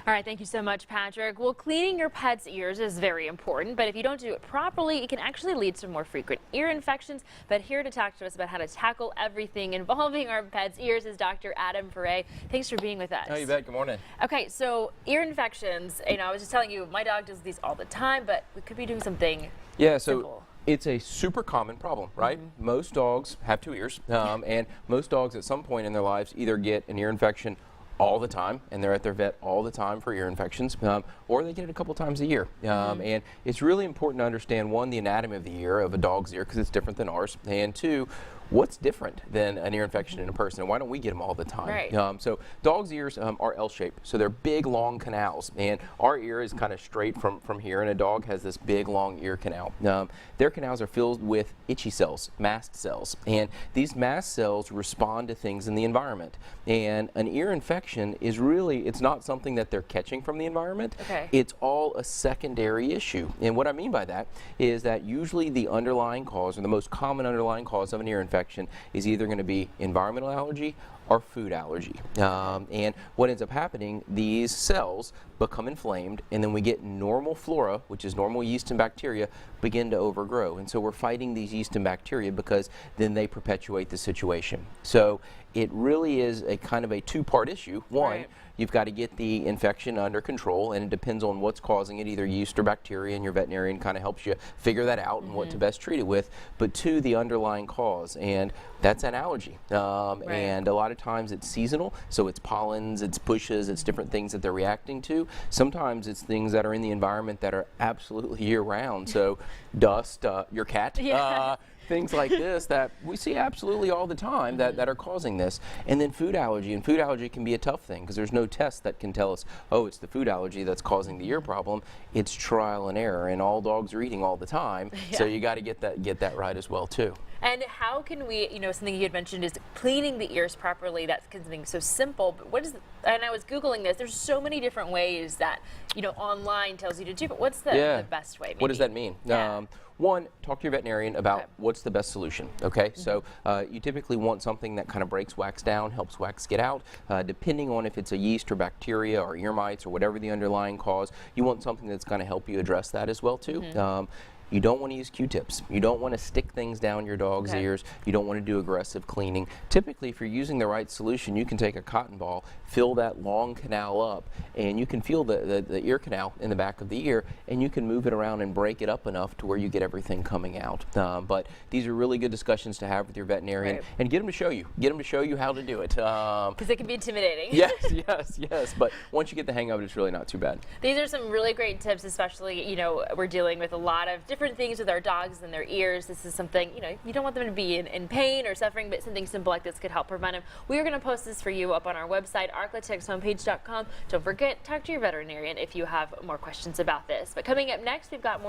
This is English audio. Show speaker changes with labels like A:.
A: All right, thank you so much, Patrick. Well, cleaning your pet's ears is very important, but if you don't do it properly, it can actually lead to more frequent ear infections. But here to talk to us about how to tackle everything involving our pet's ears is Dr. Adam Foray. Thanks for being with us.
B: Oh, you bet. Good morning.
A: Okay, so ear infections, I was just telling you, my dog does these all the time, but we could be doing something simple.
B: It's a super common problem, right? Most dogs have two ears, and most dogs at some point in their lives either get an ear infection all the time, and they're at their vet all the time for ear infections, or they get it a couple times a year. And it's really important to understand, one, the anatomy of the ear, of a dog's ear, because it's different than ours, and two, what's different than an ear infection in a person, and why don't we get them all the time?
A: Right.
B: So dogs' ears are L-shaped, so they're big, long canals, and our ear is kind of straight from here, and a dog has this big, long ear canal. Their canals are filled with itchy cells, mast cells, and these mast cells respond to things in the environment. And an ear infection is really, it's not something that they're catching from the environment.
A: Okay.
B: It's all a secondary issue. And what I mean by that is that usually the underlying cause, or the most common underlying cause of an ear infection, is either going to be environmental allergy or food allergy. And what ends up happening, these cells become inflamed, and then we get normal flora, which is normal yeast and bacteria, begin to overgrow. And so we're fighting these yeast and bacteria because then they perpetuate the situation. So it really is a kind of a two-part issue. One, you've got to get the infection under control, and it depends on what's causing it, either yeast or bacteria, and your veterinarian kind of helps you figure that out and what to best treat it with. But two, the underlying cause, and that's an allergy. And a lot of times it's seasonal, so it's pollens, it's bushes, it's different things that they're reacting to. Sometimes it's things that are in the environment that are absolutely year-round, so dust, your cat. Things like this that we see absolutely all the time that are causing this. And then food allergy, and food allergy can be a tough thing because there's no test that can tell us, oh, it's the food allergy that's causing the ear problem. It's trial and error, and all dogs are eating all the time, so you got to get that right as well too.
A: And how can we, something you had mentioned is cleaning the ears properly. That's something so simple, but what is, and I was Googling this, there's so many different ways that, online tells you to do, but what's the best way? Maybe?
B: What does that mean? One, talk to your veterinarian about what's the best solution, okay? So you typically want something that kind of breaks wax down, helps wax get out. Depending on if it's a yeast or bacteria or ear mites or whatever the underlying cause, you want something that's going to help you address that as well too. You don't want to use Q-tips. You don't want to stick things down your dog's ears. You don't want to do aggressive cleaning. Typically, if you're using the right solution, you can take a cotton ball, fill that long canal up, and you can feel the ear canal in the back of the ear, and you can move it around and break it up enough to where you get everything coming out. But these are really good discussions to have with your veterinarian, and get them to show you. Get them to show you how to do it.
A: Because it can be intimidating.
B: Yes. But once you get the hang of it, it's really not too bad.
A: These are some really great tips, especially, we're dealing with a lot of different things with our dogs and their ears. This is something, you don't want them to be in pain or suffering, but something simple like this could help prevent them. We are going to post this for you up on our website, arclatexhomepage.com. Don't forget, talk to your veterinarian if you have more questions about this. But coming up next, we've got more